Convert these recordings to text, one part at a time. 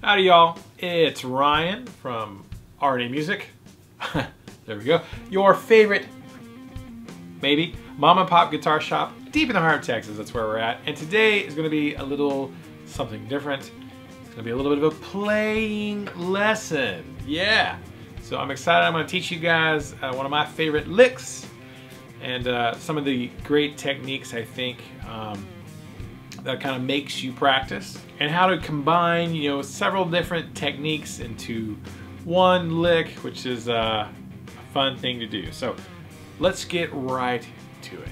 Howdy y'all, it's Ryan from R&A Music. There we go. Your favorite, maybe, mom and pop guitar shop deep in the heart of Texas. That's where we're at. And today is going to be a little something different. It's going to be a little bit of a playing lesson. Yeah. So I'm excited. I'm going to teach you guys one of my favorite licks and some of the great techniques, I think, that kind of makes you practice, and how to combine, you know, several different techniques into one lick, which is a fun thing to do. So let's get right to it.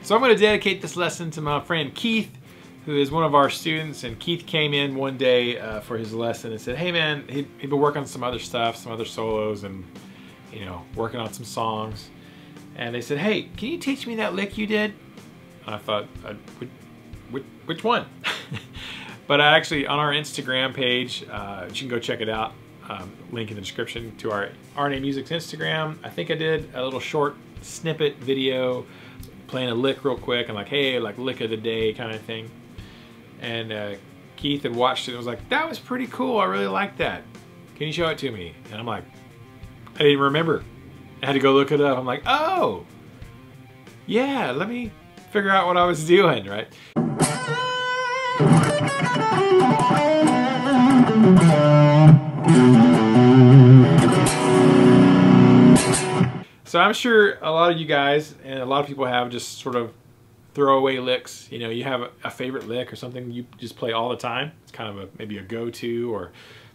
So I'm going to dedicate this lesson to my friend Keith, who is one of our students. And Keith came in one day for his lesson and said, hey man, he'd been working on some other stuff, some other solos, and you know, working on some songs. And they said, hey, can you teach me that lick you did? And I thought, which one? But actually, on our Instagram page, you can go check it out. Link in the description to our R&A Music's Instagram. I think I did a little short snippet video playing a lick real quick and like, hey, like lick of the day kind of thing. And Keith had watched it and was like, that was pretty cool. I really like that. Can you show it to me? And I'm like, I didn't remember. I had to go look it up. I'm like, oh, yeah, let me figure out what I was doing, right? So I'm sure a lot of you guys and a lot of people have just sort of throwaway licks. You know, you have a favorite lick or something you just play all the time. It's kind of maybe a go-to, or,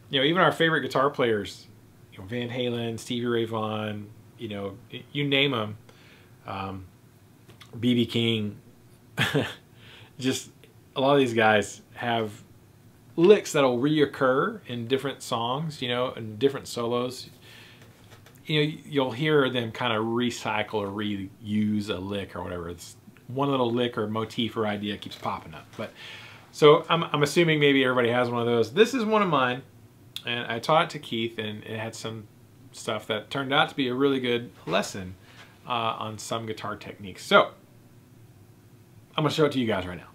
you know, even our favorite guitar players, you know, Van Halen, Stevie Ray Vaughan, you know, you name them, B.B. King, just a lot of these guys have licks that'll reoccur in different songs, you know, and different solos. You know, you'll hear them kind of recycle or reuse a lick or whatever. It's one little lick or motif or idea keeps popping up. But so I'm assuming maybe everybody has one of those. This is one of mine, and I taught it to Keith, and it had some stuff that turned out to be a really good lesson on some guitar techniques. So I'm gonna show it to you guys right now.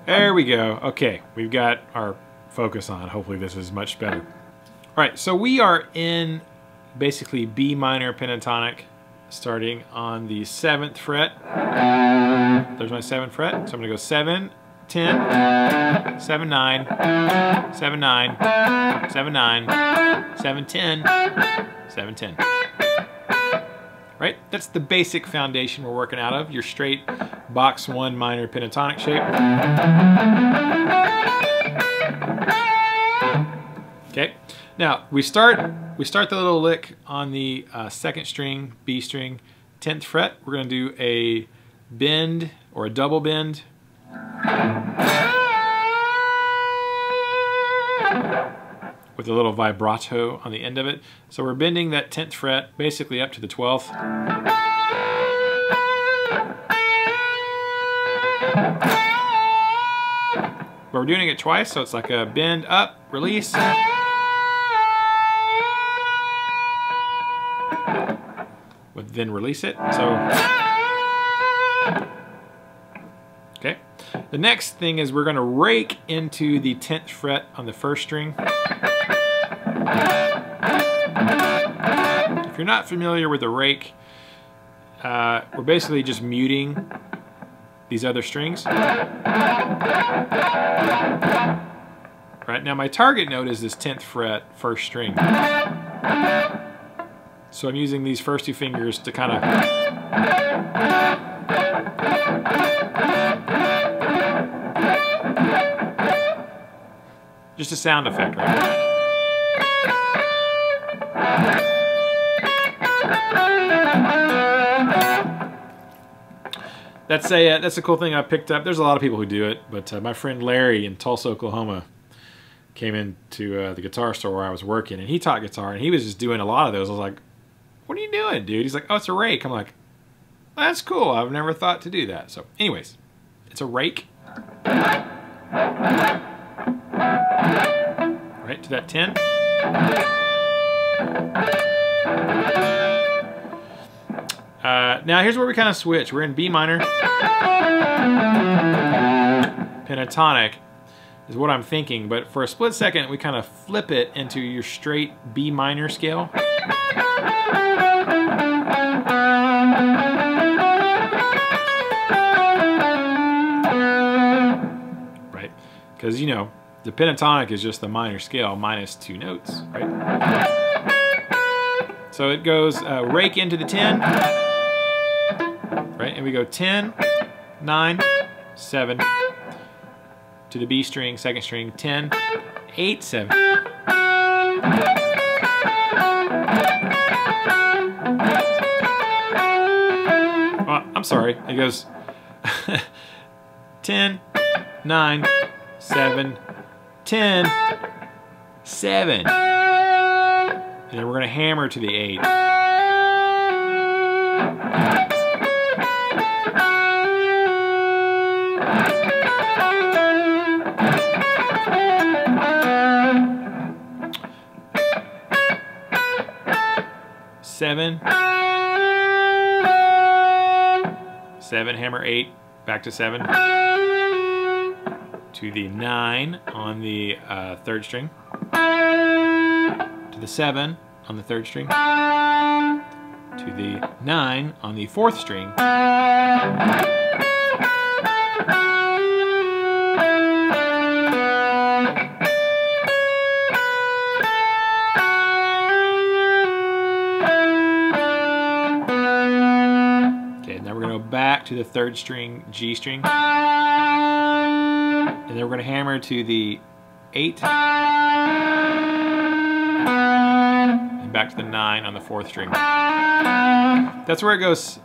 There we go. Okay, we've got our focus on. Hopefully this is much better. All right, so we are in basically B minor pentatonic, starting on the 7th fret. There's my 7th fret. So I'm going to go 7, 10, 7, 9, 7, 9, 7, 9, 7, 10, 7, 10. Right? That's the basic foundation we're working out of. Your straight box 1 minor pentatonic shape. Okay. Now we start the little lick on the 2nd string, B string, 10th fret. We're going to do a bend or a double bend. With a little vibrato on the end of it. So we're bending that 10th fret basically up to the 12th. But we're doing it twice, so it's like a bend up, release. Then release it. So, okay. The next thing is we're going to rake into the 10th fret on the 1st string. If you're not familiar with the rake, we're basically just muting these other strings. Right now, my target note is this 10th fret, 1st string. So I'm using these first 2 fingers to kind of just a sound effect, right? That's a cool thing I picked up. There's a lot of people who do it, but my friend Larry in Tulsa, Oklahoma, came into the guitar store where I was working, and he taught guitar, and he was just doing a lot of those. I was like, what are you doing, dude? He's like, oh, it's a rake. I'm like, that's cool. I've never thought to do that. So anyways, it's a rake. right to that 10. Now here's where we kind of switch. We're in B minor. Pentatonic is what I'm thinking, but for a split second we kind of flip it into your straight B minor scale. Right? Because, you know, the pentatonic is just the minor scale minus 2 notes, right? So it goes rake into the 10, right? And we go 10, 9, 7, to the B string, second string, 10, 8, 7. Oh, I'm sorry, it goes 10, 9, 7, 10, 7. And then we're going to hammer to the 8. Seven, hammer 8, back to 7, to the 9 on the 3rd string, to the 7 on the 3rd string, to the 9 on the 4th string, back to the 3rd string, G string, and then we're going to hammer to the 8, and back to the 9 on the 4th string. That's where it goes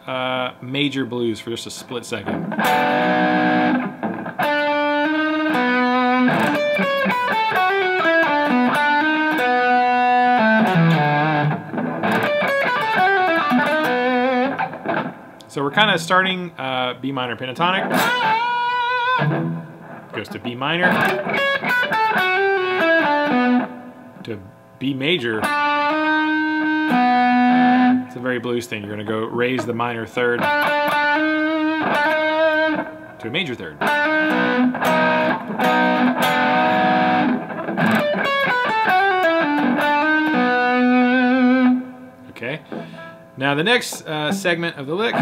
major blues for just a split second. So we're kind of starting B minor pentatonic, goes to B minor, to B major. It's a very blues thing. You're going to go raise the minor 3rd to a major 3rd. Okay. Now the next segment of the lick,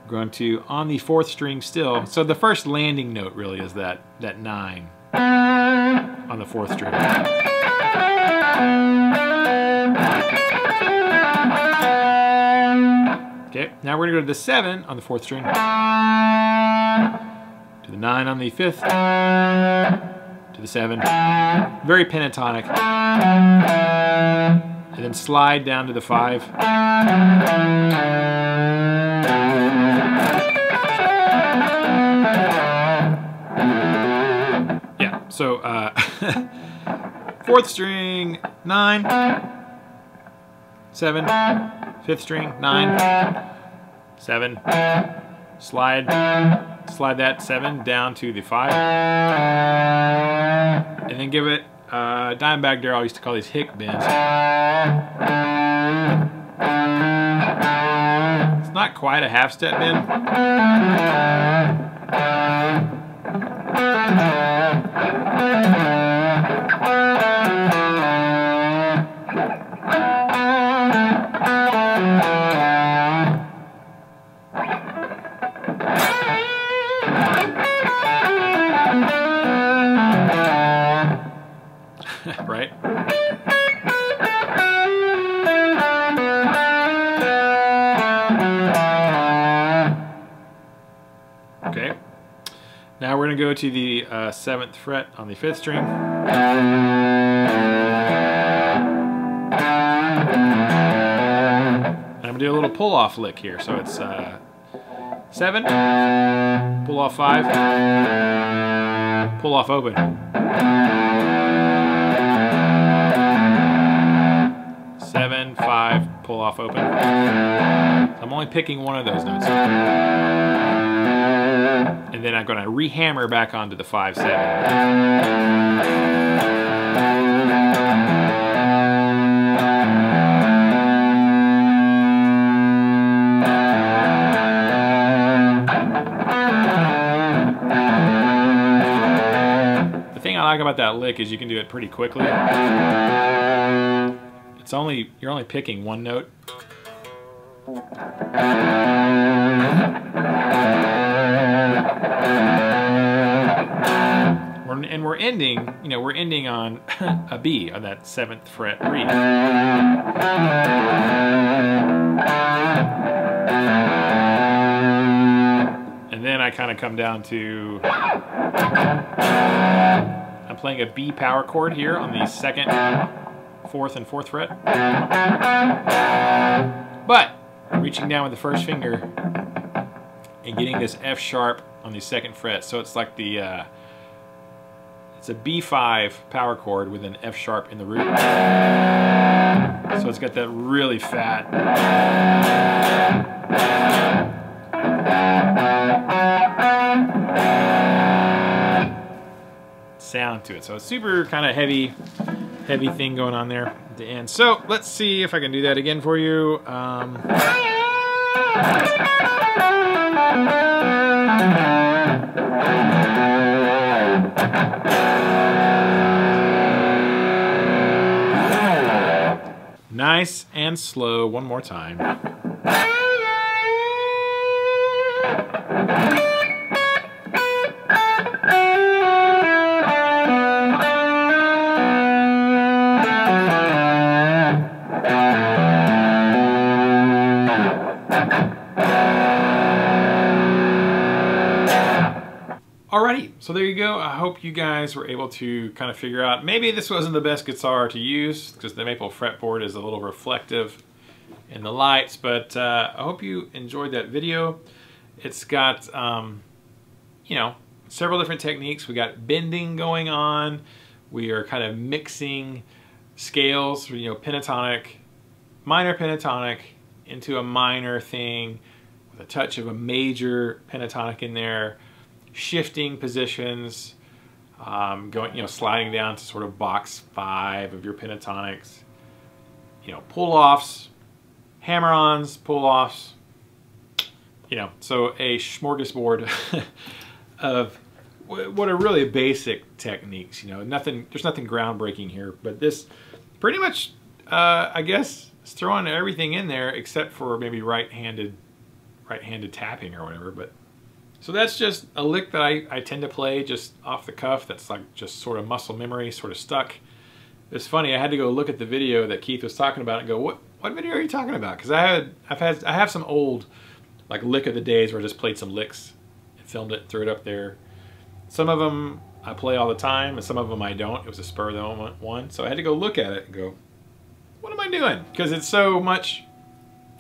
going to on the 4th string still. So the first landing note really is that 9 on the 4th string. Okay, now we're gonna go to the 7 on the 4th string, to the 9 on the 5th, to the 7, very pentatonic, and then slide down to the 5. Yeah, so 4th string, 9, 7, 5th string, 9, 7, slide that 7 down to the 5, and then give it Dimebag Darrell used to call these hick bends. It's not quite a half step bend. Right? Okay. Now we're going to go to the 7th fret on the 5th string. And I'm going to do a little pull-off lick here. So it's 7, pull-off 5, pull-off open. 7, 5, pull off open. So I'm only picking one of those notes. And then I'm going to rehammer back onto the 5/7. The thing I like about that lick is you can do it pretty quickly. You're only picking one note. And we're ending, you know, we're ending on a B on that 7th fret reed. And then I kind of come down to, I'm playing a B power chord here on the 2nd, 4th, and 4th fret. But reaching down with the first finger and getting this F sharp on the 2nd fret. So it's like the, it's a B5 power chord with an F sharp in the root. So it's got that really fat sound to it. So it's super kind of heavy thing going on there at the end. So let's see if I can do that again for you. Nice and slow one more time. Alrighty, so there you go. I hope you guys were able to kind of figure out, maybe this wasn't the best guitar to use because the maple fretboard is a little reflective in the lights, but I hope you enjoyed that video. It's got, you know, several different techniques. We got bending going on. We are kind of mixing scales, you know, pentatonic, minor pentatonic into a minor thing with a touch of a major pentatonic in there. Shifting positions, going, you know, sliding down to sort of box 5 of your pentatonics, you know, pull-offs, hammer-ons, pull-offs, you know, so a smorgasbord of what are really basic techniques, you know, there's nothing groundbreaking here, but this pretty much, I guess, is throwing everything in there except for maybe right-handed tapping or whatever, but so that's just a lick that I tend to play just off the cuff. That's like just sort of muscle memory, sort of stuck. It's funny, I had to go look at the video that Keith was talking about and go, what video are you talking about? Because I have some old like lick of the days where I just played some licks and filmed it, threw it up there. Some of them I play all the time and some of them I don't. It was a spur of the moment one. So I had to go look at it and go, what am I doing? Because it's so much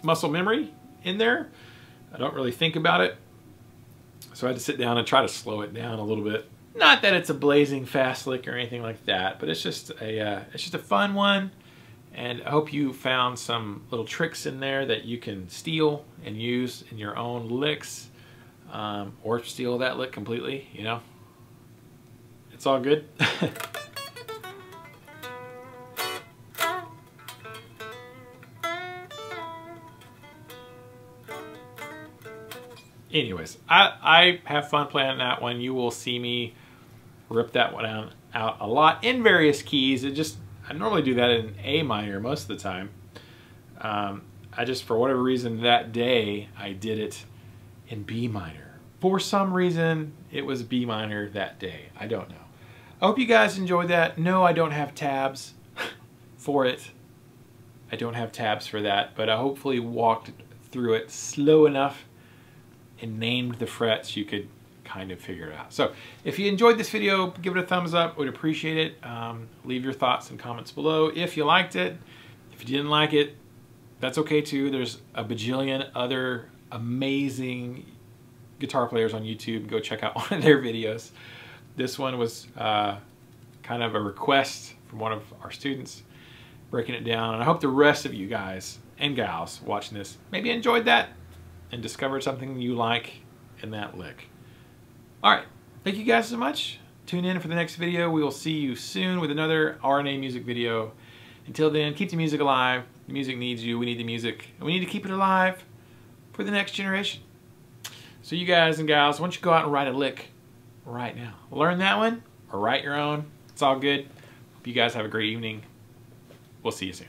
muscle memory in there. I don't really think about it. So I had to sit down and try to slow it down a little bit. Not that it's a blazing fast lick or anything like that, but it's just a fun one. And I hope you found some little tricks in there that you can steal and use in your own licks, or steal that lick completely. You know, it's all good. Anyways, I have fun playing that one. You will see me rip that one out a lot in various keys. I normally do that in A minor most of the time. I just, for whatever reason that day, I did it in B minor. For some reason, it was B minor that day. I don't know. I hope you guys enjoyed that. No, I don't have tabs for it. I don't have tabs for that, but I hopefully walked through it slow enough and named the frets you could kind of figure it out. So if you enjoyed this video, give it a thumbs up. Would appreciate it. Leave your thoughts and comments below if you liked it. If you didn't like it, that's okay too. There's a bajillion other amazing guitar players on YouTube. Go check out one of their videos. This one was kind of a request from one of our students, breaking it down. And I hope the rest of you guys and gals watching this maybe enjoyed that and discovered something you like in that lick. Alright, thank you guys so much. Tune in for the next video. We will see you soon with another RNA music video. Until then, keep the music alive. The music needs you. We need the music. And we need to keep it alive for the next generation. So you guys and gals, why don't you go out and write a lick right now. Learn that one or write your own. It's all good. Hope you guys have a great evening. We'll see you soon.